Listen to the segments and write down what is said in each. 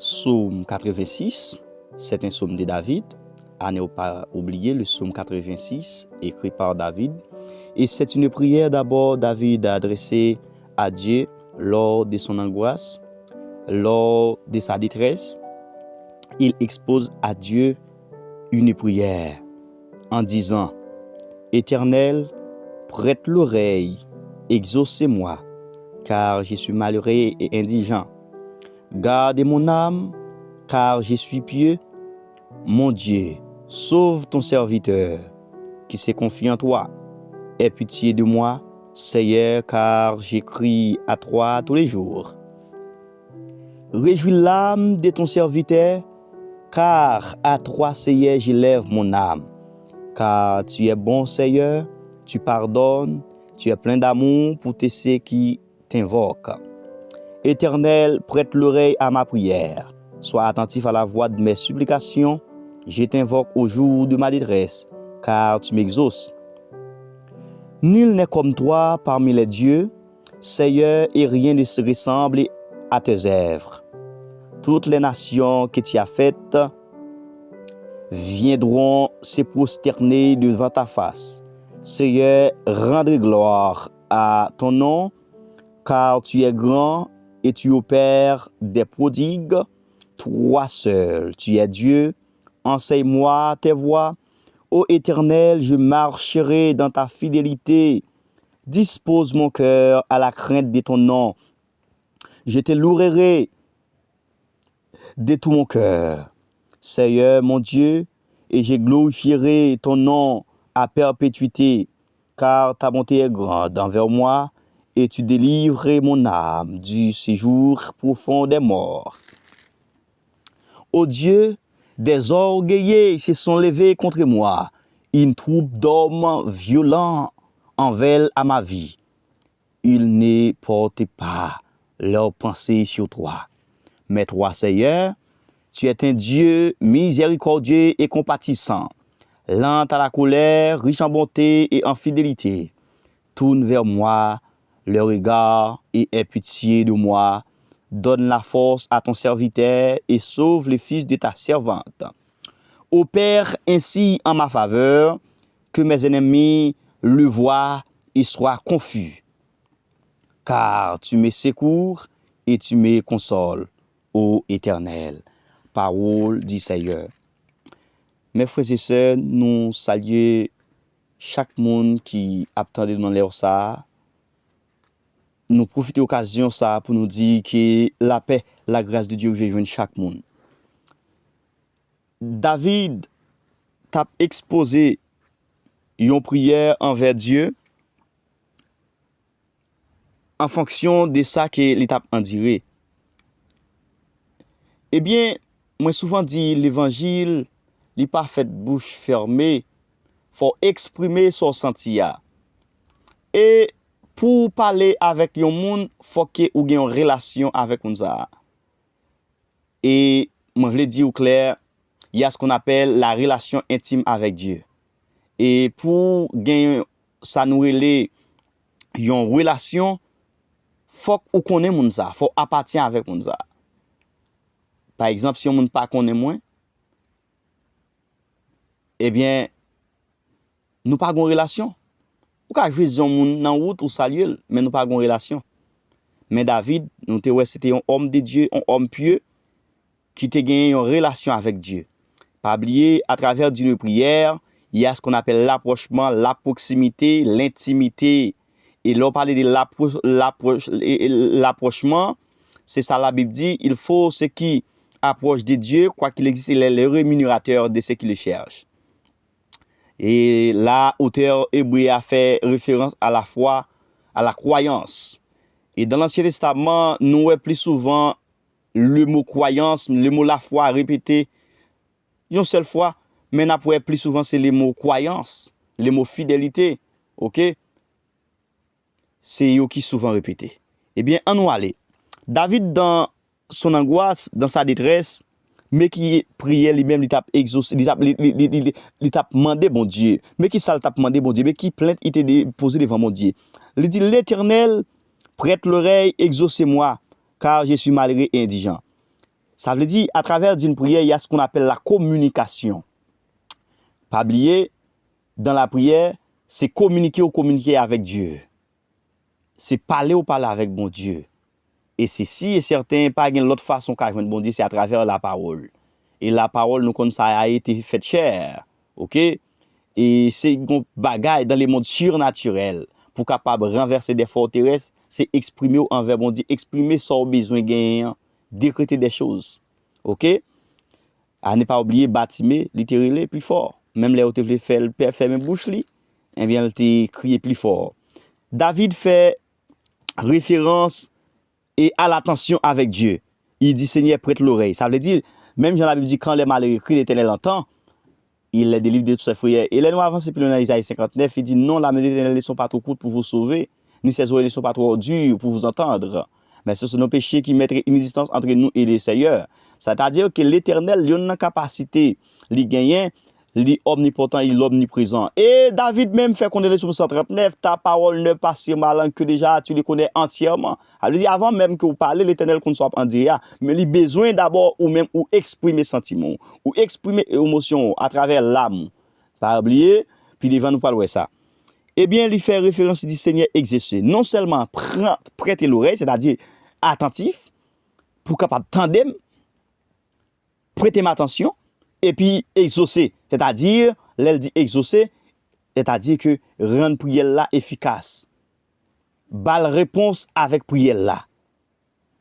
Psaume 86, c'est un psaume de David. À ne pas oublier le psaume 86 écrit par David. Et c'est une prière d'abord David a adressée à Dieu lors de son angoisse, lors de sa détresse. Il expose à Dieu une prière en disant: Éternel, prête l'oreille, exaucez-moi, car je suis malheureux et indigent. Garde mon âme, car je suis pieux. Mon Dieu, sauve ton serviteur, qui s'est confié en toi. Aie pitié de moi, Seigneur, car j'écris à toi tous les jours. Réjouis l'âme de ton serviteur, car à toi, Seigneur, j'élève mon âme. Car tu es bon, Seigneur, tu pardonnes, tu es plein d'amour pour tous ceux qui t'invoquent. Éternel, prête l'oreille à ma prière. Sois attentif à la voix de mes supplications. Je t'invoque au jour de ma détresse, car tu m'exauces. Nul n'est comme toi parmi les dieux, Seigneur, et rien ne se ressemble à tes œuvres. Toutes les nations que tu as faites viendront se prosterner devant ta face. Seigneur, rendre gloire à ton nom, car tu es grand et tu opères des prodigues. Toi seul, tu es Dieu. Enseigne-moi tes voies. Ô Éternel, je marcherai dans ta fidélité. Dispose mon cœur à la crainte de ton nom. Je te louerai de tout mon cœur. Seigneur mon Dieu, et je glorifierai ton nom à perpétuité, car ta bonté est grande envers moi, et tu délivreras mon âme du séjour profond des morts. Ô Dieu, des orgueilleux se sont levés contre moi. Une troupe d'hommes violents en veulent à ma vie. Ils ne portent pas leurs pensées sur toi. Mais toi, Seigneur, tu es un Dieu miséricordieux et compatissant, lent à la colère, riche en bonté et en fidélité. Tourne vers moi le regard et aie pitié de moi. Donne la force à ton serviteur et sauve les fils de ta servante. Opère ainsi en ma faveur, que mes ennemis le voient et soient confus. Car tu me secours et tu me consoles, ô Éternel. Parole du Seigneur. Mes frères et sœurs, nous saluons chaque monde qui attendait dans l'air ça. Nous profitons de l'occasion ça pour nous dire que la paix, la grâce de Dieu veut joindre chaque monde. David t'a exposé une prière envers Dieu en fonction de ça que l'étape en dirait. Eh bien, moi souvent dit l'évangile, n'est pas fait bouche fermée, faut exprimer son sentiment. Et pour parler avec un monde, faut que ou une relation avec nous. Et moi je le dis au clair, il y a ce qu'on appelle la relation intime avec Dieu. Et pour gagner ça nous relève une relation, faut qu'on connaît moun ça, faut appartenir avec moun ça. Par exemple, si on ne pas connaît moi, eh bien nous pas gon relation. Ou ka jouer un moun dans route ou saluer, mais nous pas gon relation. Mais David, nous te ouais c'était un homme de Dieu, un homme pieux qui te gagné une relation avec Dieu. Pas oublier à travers d'une prière, il y a ce qu'on appelle l'approchement, la proximité, l'intimité. Et là, on parle de l'approchement, c'est ça la Bible dit, il faut ce qui approche de Dieu, quoi qu'il existe, il est le rémunérateur de ceux qui le cherchent. Et là, l'auteur hébreu a fait référence à la foi, à la croyance. Et dans l'Ancien Testament, nous voyons plus souvent le mot croyance, le mot la foi répété une seule fois, mais nous voyons plus souvent c'est le mot croyance, le mot fidélité, ok? C'est eux qui souvent répété. Eh bien, on nous aller. David, dans son angoisse, dans sa détresse, mais qui priait lui-même, il t'a exaucé, il t'a demandé bon Dieu. Mais qui ça t'a demandé bon Dieu? Mais qui plainte il était déposé devant mon Dieu? Il dit, l'Éternel, prête l'oreille, exaucez-moi, car je suis malheureux et indigent. Ça veut dire, à travers d'une prière, il y a ce qu'on appelle la communication. Pas oublier, dans la prière, c'est communiquer ou communiquer avec Dieu. C'est parler ou parler avec bon Dieu. Et c'est si et certain, pas de l'autre façon qu'à joindre bon Dieu, c'est à travers la parole. Et la parole, nous connaissons, ça a été fait chair. OK? Et c'est une bagaille dans les mondes surnaturels. Pour capable renverser des forteresses, c'est exprimer envers bon Dieu, exprimer son besoin gagnant, décréter des choses. OK? À ne pas oublier, bâtimer, littéralement, plus fort. Même les autres veulent faire même bouche, eh bien, elle te crié plus fort. David fait référence et à l'attention avec Dieu. Il dit, Seigneur, prête l'oreille. Ça veut dire, même dans la Bible dit, quand les malheureux crient, l'Éternel entend, il les délivre de tous ses frères. Et là, nous avançons plus dans Isaïe 59, il dit, non, la main de l'Éternel ne sont pas trop courtes pour vous sauver, ni ses oreilles ne sont pas trop dures pour vous entendre. Mais ce sont nos péchés qui mettraient une distance entre nous et les Seigneurs. C'est-à-dire que l'Éternel, il a une capacité, il gagne, il est omnipotent, il est omniprésent. Et David même fait connaître le psaume 139, ta parole ne passe sur ma langue que déjà tu les connais entièrement. Alors, dit avant même que vous parlez, l'Éternel qu'on soit en dire, mais il a besoin d'abord ou même ou exprimer sentiments, ou exprimer émotions à travers l'âme. Pas oublier, puis il va nous parler de ça. Eh bien, il fait référence, il dit Seigneur exercer. Non seulement prêter l'oreille, c'est-à-dire attentif, pour capable tandem, prêter ma attention, et puis exaucer. C'est-à-dire, l'elle dit exaucer, c'est-à-dire que rendre prière là efficace. Balle réponse avec prière là.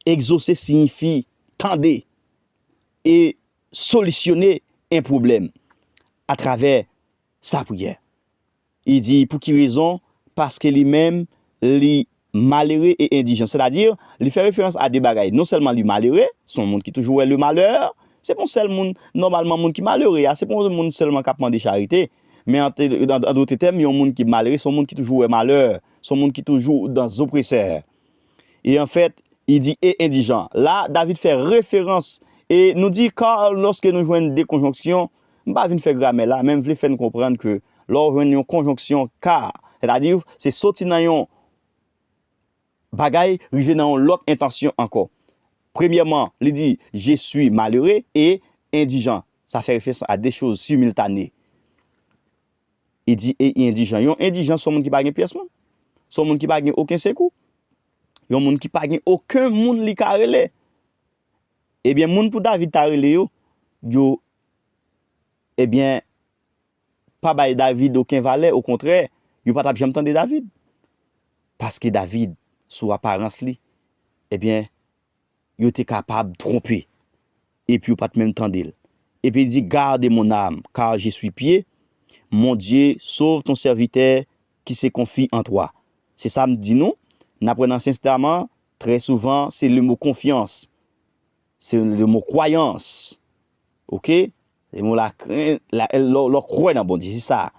Exaucer signifie tendre et solutionner un problème à travers sa prière. Il dit pour qui raison? Parce que lui-même, lui malheureux et indigent. C'est-à-dire, il fait référence à des bagailles. Non seulement lui malheureux, son monde qui toujours est le malheur, c'est pas seul monde, normalement, monde qui malheureux, c'est pas un monde seulement qui demande des charités. Mais en d'autres termes, il y a un monde qui est malheureux, son monde qui toujours est malheur, son monde qui toujours dans les oppresseurs. Et en fait, il dit et indigent. Là, David fait référence et nous dit quand lorsque nous jouons des conjonctions, on va venir faire grammaire là, même veut faire nous comprendre que lorsque nous une conjonction car, c'est-à-dire c'est sorti dans une bagaille, rivé dans l'autre intention encore. Premièrement, il dit je suis malheureux et indigent. Ça fait référence à des choses simultanées. Il dit et indigent. Yon indigent, c'est un monde qui n'a pas de pièce, c'est un monde qui n'a pas aucun secours. Il y a un monde qui n'a pas aucun monde qui a relé. Eh bien, monde pour David ta relé yo, eh bien, pas bail David aucun valet, au contraire, yo pas jamais entendre David. Parce que David, sous apparence li, eh bien, yo était capable de tromper. Et puis, yo pas même entendre. Et puis, il dit, garde mon âme, car je suis pied. Mon Dieu, sauve ton serviteur qui se confie en toi. C'est ça me dit nous. Nous apprenons l'Ancien Testament, très souvent, c'est le mot confiance. C'est le mot croyance. OK? Le mot la crainte, leur croire dans bon Dieu, c'est ça.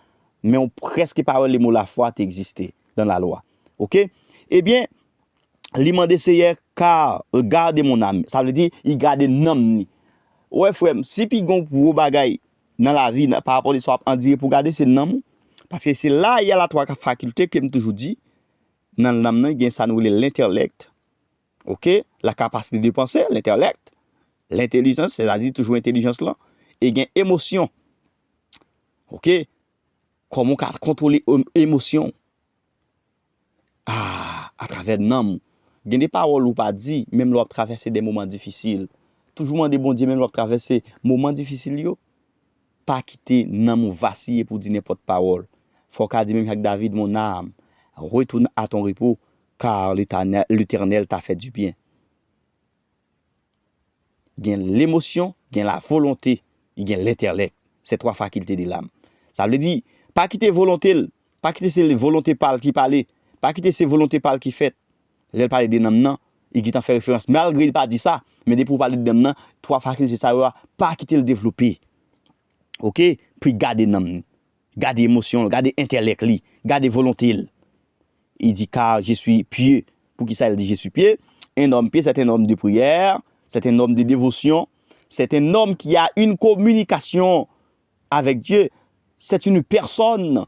Mais on presque pas le mot la foi existé dans la loi. OK? Eh bien, l'imande Seigneur, car garde mon âme. Ça veut dire, il garde l'âme. Ouais, frère, si puis gon pour bagay dans la vie par rapport à l'histoire en dire pour garder c'est l'âme parce que c'est là il y a la trois facultés que me toujours dit dans l'âme il y a ça nous l'intellect. OK, la capacité de penser, l'intellect, l'intelligence, c'est-à-dire toujours intelligence là et il y a émotion. OK, comment contrôler émotion à travers l'âme. Il y a des paroles ou pas dit même lorsque traverser des moments difficiles. Toujours des bon Dieu même lorsque traverser moments difficiles yo. Pas quitter nan mon vaciller pour dire n'importe parole. Faut qu'a dit même avec David mon âme, retourne à ton repos car l'Éternel t'a fait du bien. Il y a l'émotion, il y a la volonté, il y a l'intellect. C'est trois facultés de l'âme. Ça veut dire pas quitter volonté, pas quitter ces volontés parle qui parler, pas quitter ces volontés parle qui fait. Là parler de nan il qui t'en fait référence malgré il pas dit ça, mais pour parler de nan trois facultés ça va pas quitter le développer. OK, puis garder l'âme, garder émotion, garder intellect, garder volonté. Il dit car je suis pieux. Pour qui ça il dit je suis pieux? Un homme pieux, c'est un homme de prière, c'est un homme de dévotion, c'est un homme qui a une communication avec Dieu. C'est une personne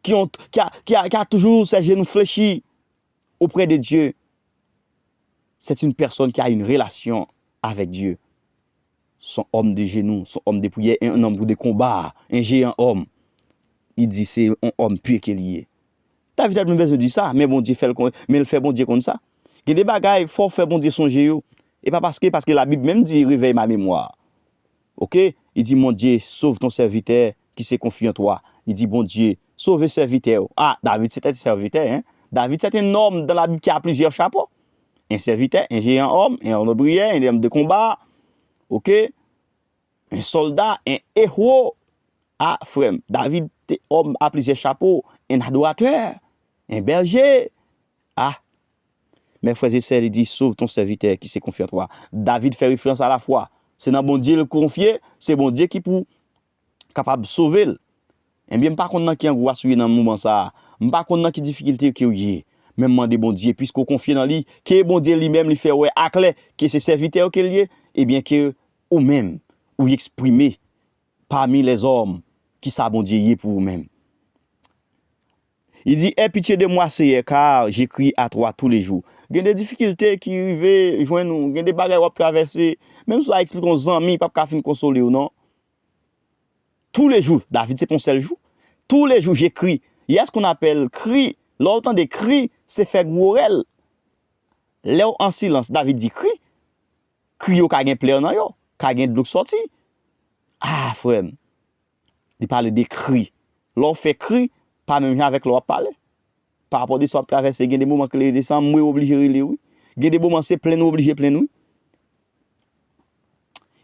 qui a toujours ses genoux fléchis auprès de Dieu. C'est une personne qui a une relation avec Dieu. Son homme de genoux, son homme de prière, un homme de combat, un géant homme. Il dit c'est un homme pur qu'il y est. David a besoin de dire ça, mais bon Dieu fait mais il fait bon Dieu comme ça. Il y a des bagailles, il faut faire bon Dieu songer yo. Et pas parce que la Bible même dit réveille ma mémoire. OK? Il dit mon Dieu, sauve ton serviteur qui s'est confié en toi. Il dit bon Dieu, sauve le serviteur. Ah, David c'était un serviteur hein. David c'est un homme dans la Bible qui a plusieurs chapeaux. Un serviteur, un géant homme, un homme de prière, un homme de combat. OK? Un soldat, un héros. Ah, frère, David était homme à plusieurs chapeaux, un adorateur, un berger. Ah, mes frères et sœurs, il dit, sauve ton serviteur qui s'est confié en toi. David fait référence à la foi. C'est dans bon Dieu le confier, c'est bon Dieu qui pour capable de sauver. Et bien, pas qu'on qui en gros dans le moment ça. Pas qu'on qui difficulté qui y même demander bon Dieu puisqu'on confie dans lui, que bon Dieu lui-même lui fait ouais à clair que c'est serviteur qu'il est et bien que ou même ou exprimer parmi les hommes qui ça bon Dieu y est pour vous-même. Il dit, aie pitié de moi, Seigneur, car j'écris à toi tous les jours. Il y a des difficultés qui arrivent, joindre nous, il y a des bagages à traverser. Même si ça explique aux amis, pas qu'à fin consoler ou non. Tous les jours, David, c'est ton seul jour. Tous les jours, j'écris. Il y a ce qu'on appelle cri. L'autant des cris, c'est faire gourel. Là, en silence, David dit cri. Cri, il y a plein dans yo, il y a de l'eau sorti. Ah, frère, il parle des cris. L'on fait cri, pas même avec l'on parler. Par rapport à ce qu'on traverse, il y a des moments que les descendent, moi obligé de les oui. Il y a des moments c'est plein, obligé plein oui.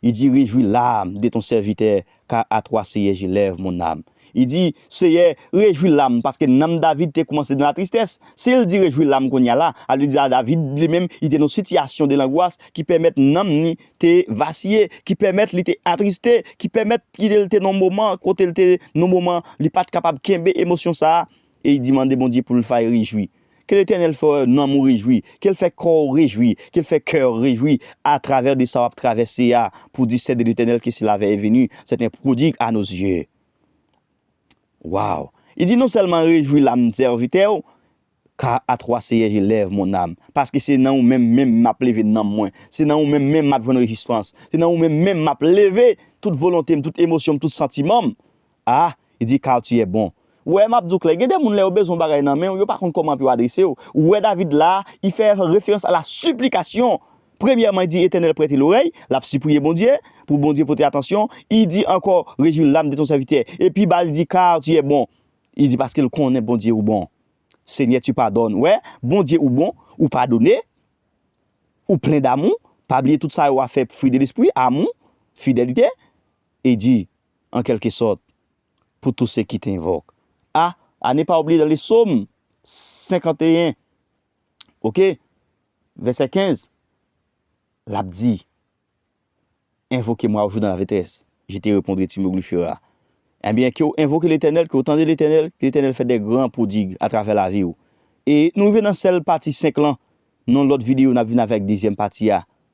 Il dit, réjouis l'âme de ton serviteur, car à toi, Seigneur, je lève mon âme. Il dit, Seigneur, réjouis l'âme, parce que l'âme David t'a commencé dans la tristesse. S'il dit réjouis l'âme qu'on y a là, elle dit à David lui-même, il était dans une situation de l'angoisse qui permet l'âme ni te vaciller, qui permet de te attristé, qui permet qu'il était dans un moment, quand il était dans un moment, il n'est pas capable de kembe émotion ça. Et il demande bon Dieu pour le faire réjouir. Que l'Éternel fait non réjoui, qu'elle fait corps réjoui, qu'elle fait cœur réjoui à travers des sables traversés pour dire c'est de l'Éternel qui s'il avait venu, c'est un prodigue à nos yeux. Waouh! Il dit non seulement réjouis l'âme serviteur, car à toi Seigneur je lève mon âme, parce que c'est non même m'a levé non moins, c'est non même m'a joindre résistance, c'est non même m'a levé toute volonté, toute émotion, tout sentiment. Ah, il dit car tu es bon. Ouais, m'a dit que les gens ont besoin de bagay nan men, yo pas contre comment peut adresser. Ouais, David là, il fait référence à la supplication. Premièrement, il dit Éternel prête l'oreille, l'a prier bon Dieu, pour bon Dieu porter attention. Il dit encore réjouis l'âme de ton serviteur. Et puis il dit car tu es bon. Il dit parce qu'il connaît bon Dieu ou bon. Seigneur, tu pardonnes. Ouais, bon Dieu ou bon, ou pardonner, ou plein d'amour, pas oublier tout ça ou a fait fruit de l'esprit, amour, fidélité et dit en quelque sorte pour tous ceux qui t'invoquent. Ah, à ne pas oublier dans les psaumes 51, ok, verset 15, l'a dit, invoquez-moi aujourd'hui dans la vitesse, je te répondrai, tu me glorifieras. Eh bien, que vous invoquez l'Éternel, que vous entendez l'Éternel, que l'Éternel fait des grands prodigues à travers la vie. Et nous venons dans celle partie 5 là, dans l'autre vidéo, nous venons avec deuxième partie,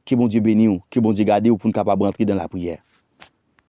que bon Dieu bénisse, que bon Dieu garde pour nous capable rentrer dans la prière.